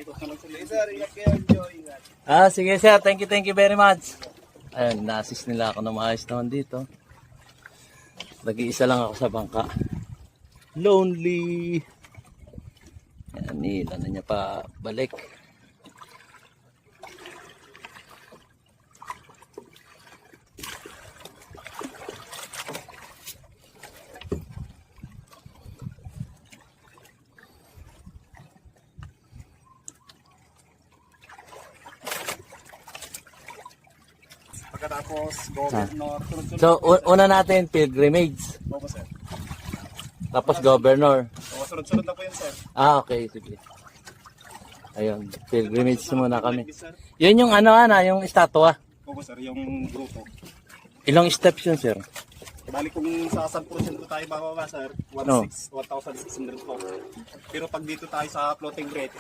Ikot na lang sila. Sir, ingat kayo. Enjoy. Ingat. Sige sir, thank you very much. Ayun, na-assist nila ako na maayos naman dito. Nag-iisa lang ako sa bangka. Lonely. Yan, nila na niya pa balik. Pagkatapos, governor. Sunod-sunod. So, una natin pilgrimage. Opo, sir. Tapos governor. O, sunod-sunod na po yun, sir. Okay, sige. Ayun, pilgrimage muna kami. Sir. Yun yung yung estatwa. Opo, sir, yung grupo. Ilang steps yun, sir? Bali kung sa 10% tayo bababa, sir, No. 1,600 po. Pero pag dito tayo sa floating rate,